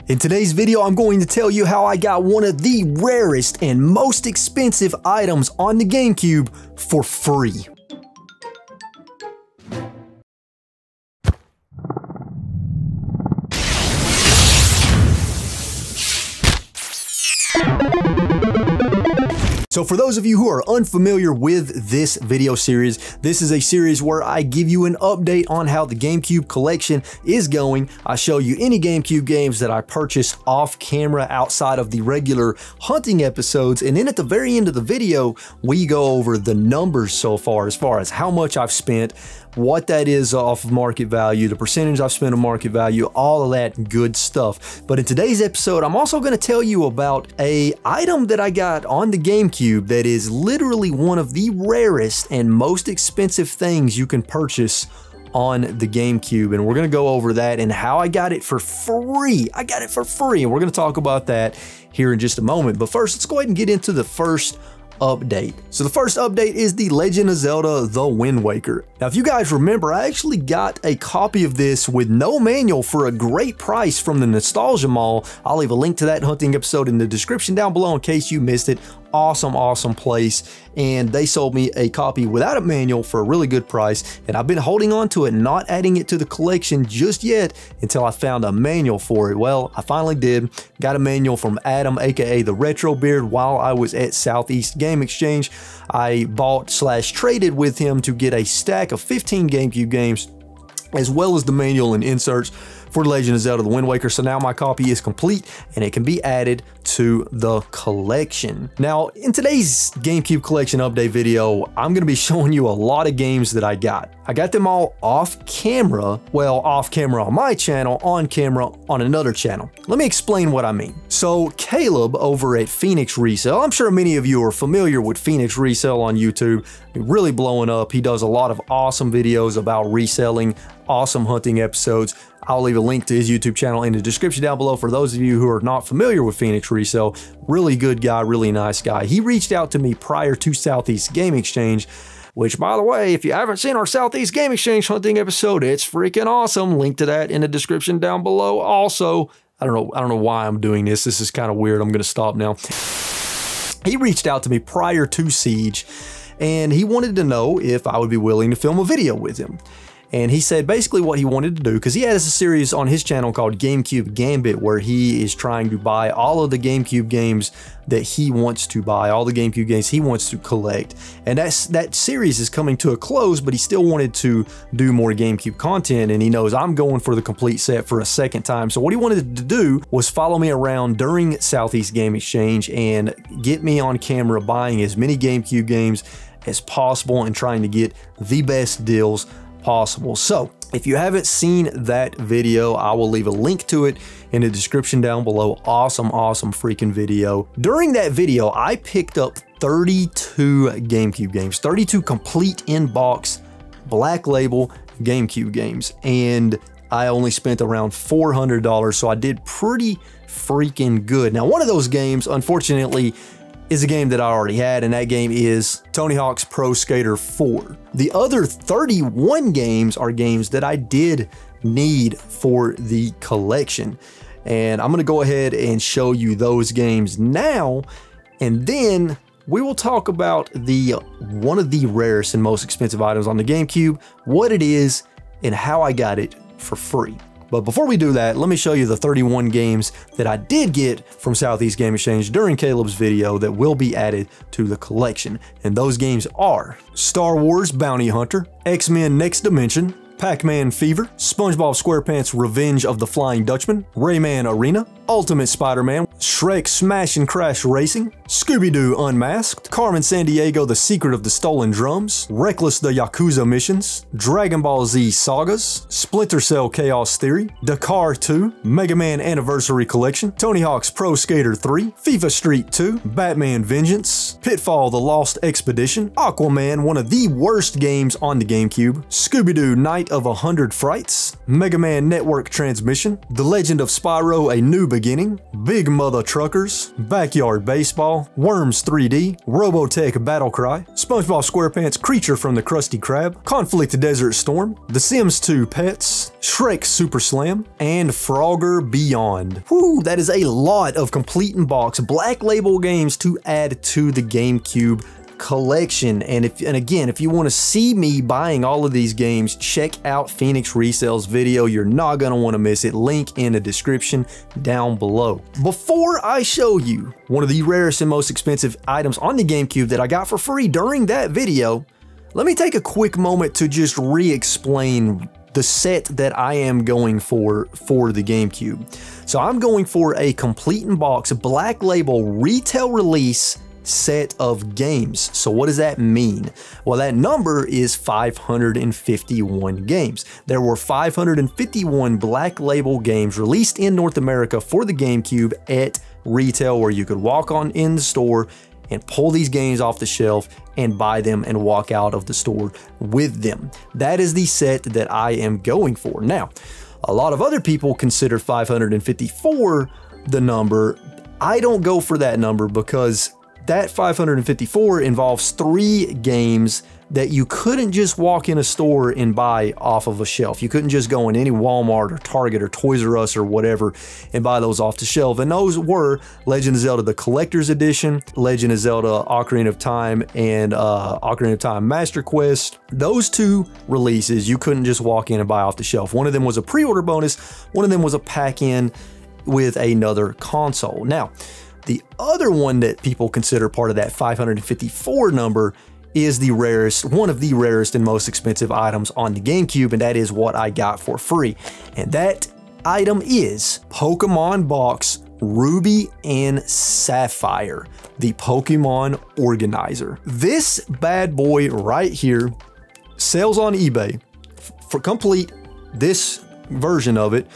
In today's video, I'm going to tell you how I got one of the rarest and most expensive items on the GameCube for free. So for those of you who are unfamiliar with this video series, this is a series where I give you an update on how the GameCube collection is going. I show you any GameCube games that I purchased off camera outside of the regular hunting episodes. And then at the very end of the video, we go over the numbers so far as how much I've spent, what that is off of market value, the percentage I've spent on market value, all of that good stuff. But in today's episode, I'm also going to tell you about an item that I got on the GameCube that is literally one of the rarest and most expensive things you can purchase on the GameCube. And we're going to go over that and how I got it for free. I got it for free, and we're going to talk about that here in just a moment. But first, let's go ahead and get into the first update. So the first update is The Legend of Zelda: The Wind Waker. Now, if you guys remember, I actually got a copy of this with no manual for a great price from the Nostalgia Mall. I'll leave a link to that hunting episode in the description down below in case you missed it. Awesome place. And they sold me a copy without a manual for a really good price, and I've been holding on to it, not adding it to the collection just yet until I found a manual for it. Well, I finally did. Got a manual from Adam, aka the Retro Beard, while I was at Southeast Game Exchange. I bought/traded with him to get a stack of 15 GameCube games, as well as the manual and inserts for Legend of Zelda: The Wind Waker. So now my copy is complete and it can be added to the collection. Now, in today's GameCube collection update video, I'm going to be showing you a lot of games that I got. I got them all off camera. Well, off camera on my channel, on camera on another channel. Let me explain what I mean. So Caleb over at Phoenix Resale, I'm sure many of you are familiar with Phoenix Resale on YouTube. Really blowing up. He does a lot of awesome videos about reselling, awesome hunting episodes. I'll leave a link to his YouTube channel in the description down below for those of you who are not familiar with Phoenix Resale. Really good guy, really nice guy. He reached out to me prior to Southeast Game Exchange, which, by the way, if you haven't seen our Southeast Game Exchange hunting episode, it's freaking awesome. Link to that in the description down below. Also, I don't know why I'm doing this. This is kind of weird. I'm going to stop now. He reached out to me prior to Siege, and he wanted to know if I would be willing to film a video with him. And he said basically what he wanted to do, because he has a series on his channel called GameCube Gambit, where he is trying to buy all of the GameCube games that he wants to buy, all the GameCube games he wants to collect. And that series is coming to a close, but he still wanted to do more GameCube content, and he knows I'm going for the complete set for a second time. So what he wanted to do was follow me around during Southeast Game Exchange and get me on camera buying as many GameCube games as possible and trying to get the best deals possible. So if you haven't seen that video, I will leave a link to it in the description down below. Awesome freaking video. During that video, I picked up 32 GameCube games, 32 complete in-box black label GameCube games, and I only spent around $400, so I did pretty freaking good. Now, one of those games, unfortunately, is a game that I already had, and that game is Tony Hawk's Pro Skater 4. The other 31 games are games that I did need for the collection, and I'm going to go ahead and show you those games now, and then we will talk about one of the rarest and most expensive items on the GameCube, what it is, and how I got it for free. But before we do that, let me show you the 31 games that I did get from Southeast Game Exchange during Caleb's video that will be added to the collection. And those games are Star Wars Bounty Hunter, X-Men Next Dimension, Pac-Man Fever, SpongeBob SquarePants Revenge of the Flying Dutchman, Rayman Arena, Ultimate Spider-Man, Shrek Smash and Crash Racing, Scooby-Doo Unmasked, Carmen Sandiego The Secret of the Stolen Drums, Reckless the Yakuza Missions, Dragon Ball Z Sagas, Splinter Cell Chaos Theory, Dakar 2, Mega Man Anniversary Collection, Tony Hawk's Pro Skater 3, FIFA Street 2, Batman Vengeance, Pitfall The Lost Expedition, Aquaman, one of the worst games on the GameCube, Scooby-Doo Night of 100 Frights, Mega Man Network Transmission, The Legend of Spyro A New Beginning, Beginning, Big Mother Truckers, Backyard Baseball, Worms 3D, Robotech Battlecry, SpongeBob SquarePants Creature from the Krusty Krab, Conflict Desert Storm, The Sims 2 Pets, Shrek Super Slam, and Frogger Beyond. Whew, that is a lot of complete in box Black Label games to add to the GameCube collection. And again, if you want to see me buying all of these games, check out Phoenix Resale's video. You're not going to want to miss it. Link in the description down below. Before I show you one of the rarest and most expensive items on the GameCube that I got for free during that video, let me take a quick moment to just re-explain the set that I am going for the GameCube. So I'm going for a complete in box Black Label retail release set of games. So what does that mean? Well, that number is 551 games. There were 551 Black Label games released in North America for the GameCube at retail, where you could walk on in the store and pull these games off the shelf and buy them and walk out of the store with them. That is the set that I am going for. Now, a lot of other people consider 554 the number. I don't go for that number because that 554 involves 3 games that you couldn't just walk in a store and buy off of a shelf. You couldn't just go in any Walmart or Target or Toys R Us or whatever and buy those off the shelf. And those were Legend of Zelda: The Collector's Edition, Legend of Zelda: Ocarina of Time, and Ocarina of Time Master Quest. Those 2 releases you couldn't just walk in and buy off the shelf. One of them was a pre-order bonus. One of them was a pack-in with another console. Now, the other one that people consider part of that 554 number is the rarest, one of the rarest and most expensive items on the GameCube, and that is what I got for free. And that item is Pokemon Box Ruby and Sapphire, the Pokemon Organizer. This bad boy right here sells on eBay for complete, this version of it,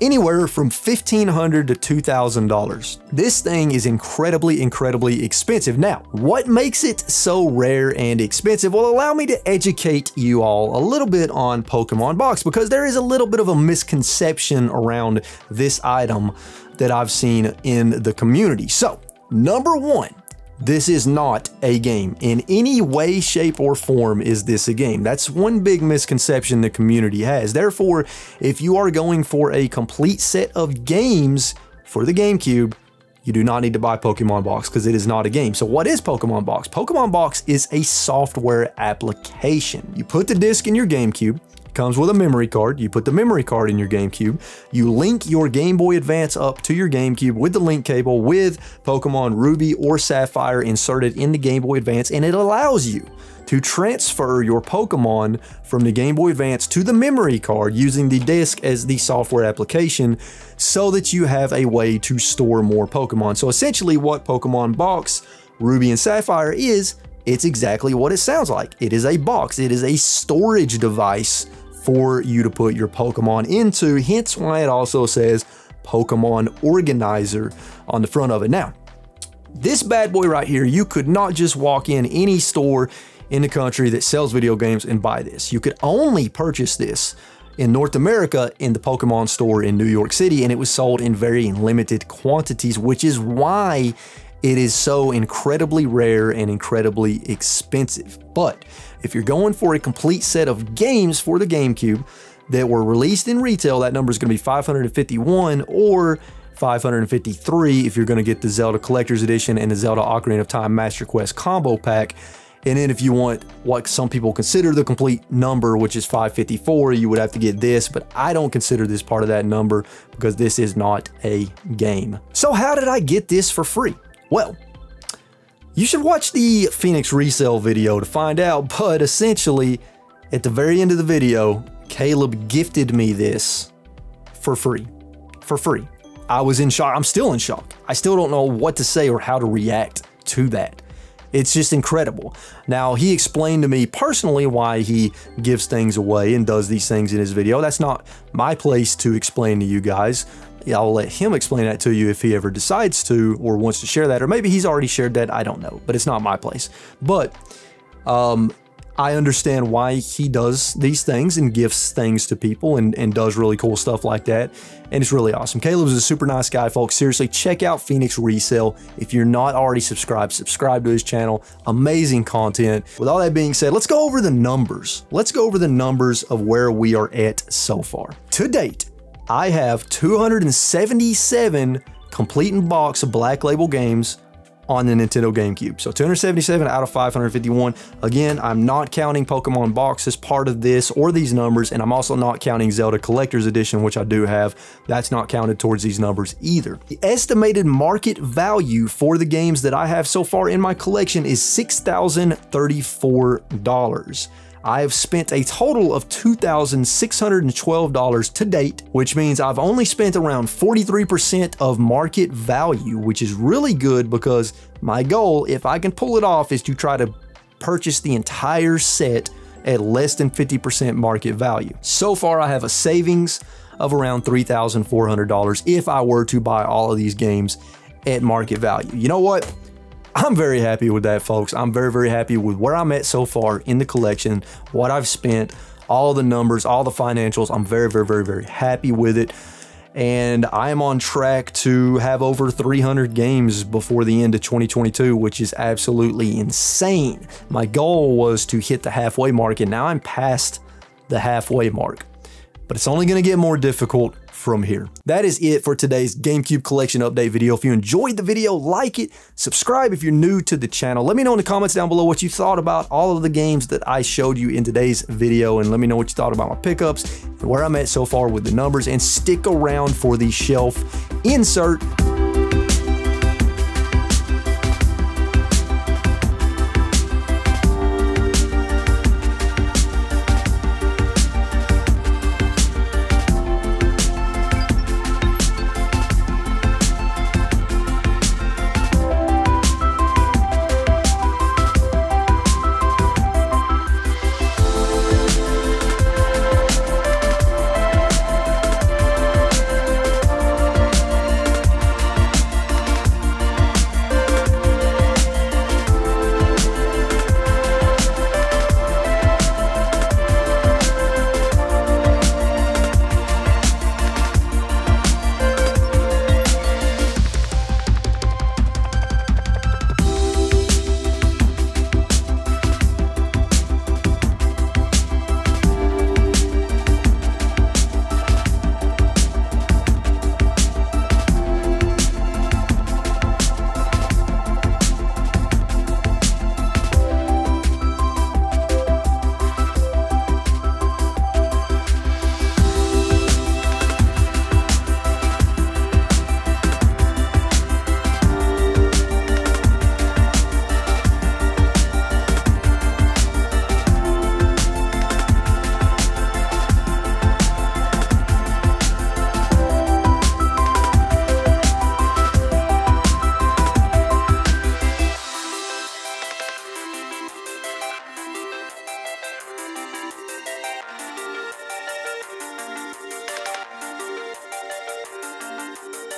anywhere from $1,500 to $2,000. This thing is incredibly expensive. Now, what makes it so rare and expensive? Well, allow me to educate you all a little bit on Pokemon Box, because there is a little bit of a misconception around this item that I've seen in the community. So, number one, this is not a game. In any way, shape, or form is this a game. That's one big misconception the community has. Therefore, if you are going for a complete set of games for the GameCube, you do not need to buy Pokemon Box, because it is not a game. So what is Pokemon Box? Pokemon Box is a software application. You put the disc in your GameCube. Comes with a memory card. You put the memory card in your GameCube. You link your Game Boy Advance up to your GameCube with the link cable with Pokemon Ruby or Sapphire inserted in the Game Boy Advance, and it allows you to transfer your Pokemon from the Game Boy Advance to the memory card using the disc as the software application, so that you have a way to store more Pokemon. So essentially what Pokemon Box Ruby and Sapphire is, it's exactly what it sounds like. It is a box. It is a storage device for you to put your Pokemon into, hence why it also says Pokemon Organizer on the front of it. Now, this bad boy right here, you could not just walk in any store in the country that sells video games and buy this. You could only purchase this in North America in the Pokemon store in New York City, and it was sold in very limited quantities, which is why it is so incredibly rare and incredibly expensive. But if you're going for a complete set of games for the GameCube that were released in retail, that number is going to be 551 or 553 if you're going to get the Zelda Collector's Edition and the Zelda Ocarina of Time Master Quest combo pack. And then if you want what some people consider the complete number, which is 554, you would have to get this, but I don't consider this part of that number because this is not a game. So how did I get this for free? Well, you should watch the Phoenix Resale video to find out, but essentially, at the very end of the video, Caleb gifted me this for free. I was in shock. I'm still in shock. I still don't know what to say or how to react to that. It's just incredible. Now, he explained to me personally why he gives things away and does these things in his video. That's not my place to explain to you guys. I'll let him explain that to you if he ever decides to or wants to share that, or maybe he's already shared that, I don't know, but it's not my place. But I understand why he does these things and gifts things to people and does really cool stuff like that. And it's really awesome. Caleb's a super nice guy, folks. Seriously, check out Phoenix Resale. If you're not already subscribed, subscribe to his channel. Amazing content. With all that being said, let's go over the numbers. Let's go over the numbers of where we are at so far. To date, I have 277 complete in box of Black Label games on the Nintendo GameCube. So 277 out of 551. Again, I'm not counting Pokemon Box as part of this or these numbers, and I'm also not counting Zelda Collector's Edition, which I do have. That's not counted towards these numbers either. The estimated market value for the games that I have so far in my collection is $6,034. I have spent a total of $2,612 to date, which means I've only spent around 43% of market value, which is really good because my goal, if I can pull it off, is to try to purchase the entire set at less than 50% market value. So far, I have a savings of around $3,400 if I were to buy all of these games at market value. You know what? I'm very happy with that, folks. I'm very, very happy with where I'm at so far in the collection, what I've spent, all the numbers, all the financials. I'm very, very, very, very happy with it. And I am on track to have over 300 games before the end of 2022, which is absolutely insane. My goal was to hit the halfway mark, and now I'm past the halfway mark. But it's only going to get more difficult from here. That is it for today's GameCube Collection Update video. If you enjoyed the video, like it, subscribe if you're new to the channel. Let me know in the comments down below what you thought about all of the games that I showed you in today's video, and let me know what you thought about my pickups and where I'm at so far with the numbers, and stick around for the shelf insert